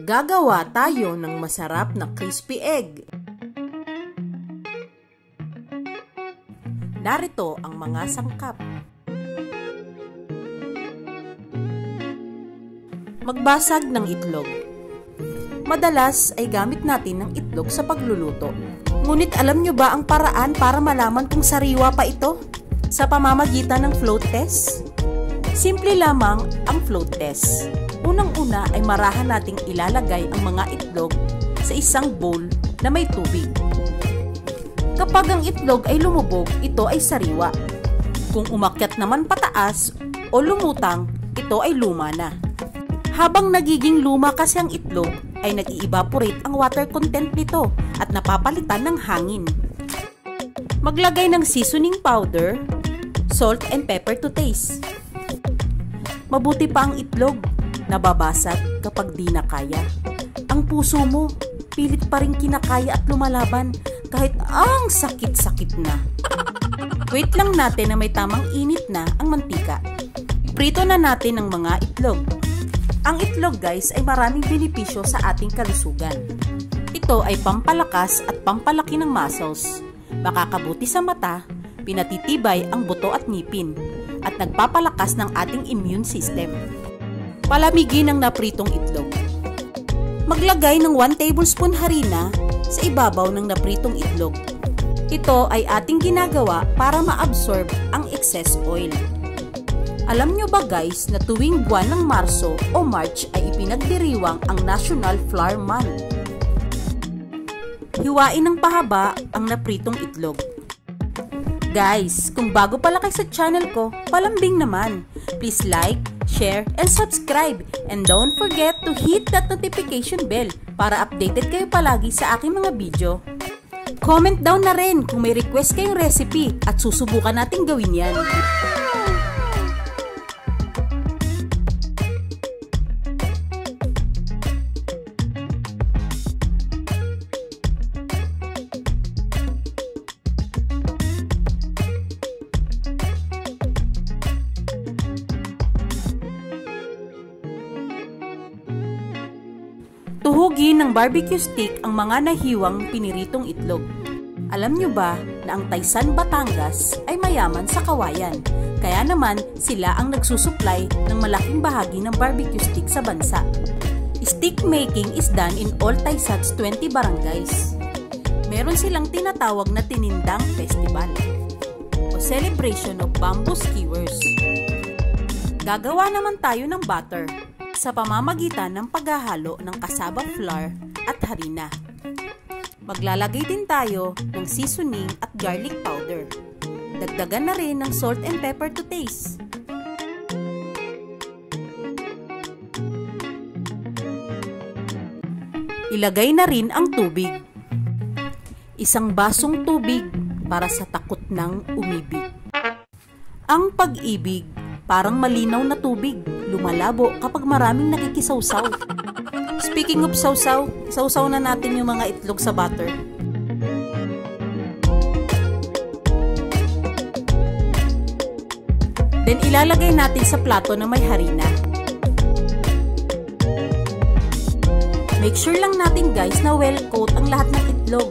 Gagawa tayo ng masarap na crispy egg. Narito ang mga sangkap. Magbasag ng itlog. Madalas ay gamit natin ng itlog sa pagluluto. Ngunit alam nyo ba ang paraan para malaman kung sariwa pa ito? Sa pamamagitan ng float test? Simple lamang ang float test. Unang-una ay marahan nating ilalagay ang mga itlog sa isang bowl na may tubig. Kapag ang itlog ay lumubog, ito ay sariwa. Kung umakyat naman pataas o lumutang, ito ay luma na. Habang nagiging luma kasi ang itlog, ay nag-i-evaporate ang water content nito at napapalitan ng hangin. Maglagay ng seasoning powder, salt and pepper to taste. Mabuti pa ang itlog, nababasag kapag di na kaya. Ang puso mo, pilit pa rin kinakaya at lumalaban kahit ang sakit-sakit na. Wait lang natin na may tamang init na ang mantika. Prito na natin ang mga itlog. Ang itlog guys ay maraming benepisyo sa ating kalusugan. Ito ay pampalakas at pampalaki ng muscles, makakabuti sa mata, pinatitibay ang buto at ngipin, at nagpapalakas ng ating immune system. Palamigin ang napritong itlog. Maglagay ng 1 tablespoon harina sa ibabaw ng napritong itlog. Ito ay ating ginagawa para ma-absorb ang excess oil. Alam nyo ba guys na tuwing buwan ng Marso o March ay ipinagdiriwang ang National Flour Month? Hiwain ng pahaba ang napritong itlog. Guys, kung bago pala kayo sa channel ko, palambing naman. Please like, share, and subscribe. And don't forget to hit that notification bell para updated kayo palagi sa aking mga video. Comment down na rin kung may request kayong recipe at susubukan natin gawin yan. Tuhugin ng barbecue stick ang mga nahiwang piniritong itlog. Alam nyo ba na ang Taysan, Batangas ay mayaman sa kawayan? Kaya naman sila ang nagsusupply ng malaking bahagi ng barbecue stick sa bansa. Stick making is done in all Taysan's 20 barangays. Meron silang tinatawag na Tinindang Festival o Celebration of Bamboo Skewers. Gagawa naman tayo ng butter sa pamamagitan ng paghahalo ng cassava flour at harina. Maglalagay din tayo ng seasoning at garlic powder. Dagdagan na rin ng salt and pepper to taste. Ilagay na rin ang tubig. Isang basong tubig para sa takot ng umibig. Ang pag-ibig parang malinaw na tubig, lumalabo kapag maraming nakikisawsaw. Speaking of sawsaw, sawsaw na natin yung mga itlog sa butter. Then ilalagay natin sa plato na may harina. Make sure lang natin guys na well coat ang lahat ng itlog.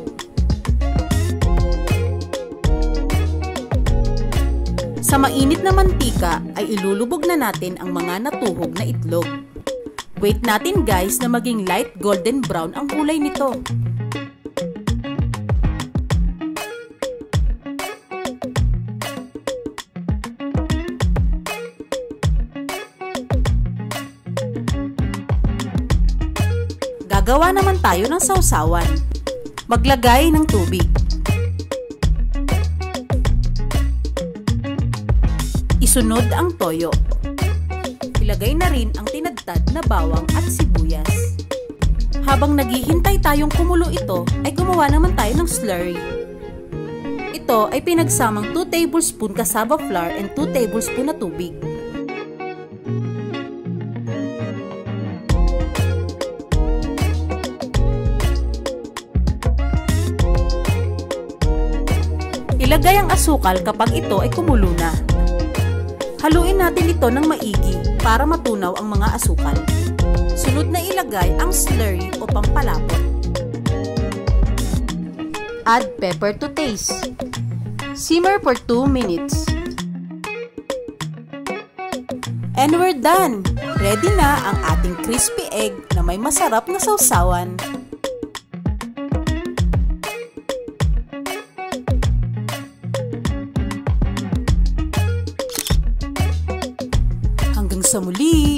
Sa mainit na mantika ay ilulubog na natin ang mga natuhog na itlog. Wait natin guys na maging light golden brown ang kulay nito. Gagawa naman tayo ng sawsawan. Maglagay ng tubig. Isunod ang toyo. Ilagay na rin ang tinadtad na bawang at sibuyas. Habang naghihintay tayong kumulo ito, ay gumawa naman tayo ng slurry. Ito ay pinagsamang 2 tablespoon cassava flour and 2 tablespoon na tubig. Ilagay ang asukal kapag ito ay kumulo na. Haluin natin ito ng maigi para matunaw ang mga asukal. Sunod Susunod na ilagay ang slurry o pampalapot. Add pepper to taste. Simmer for 2 minutes. And we're done! Ready na ang ating crispy egg na may masarap na sausawan. Hanggang sa muli!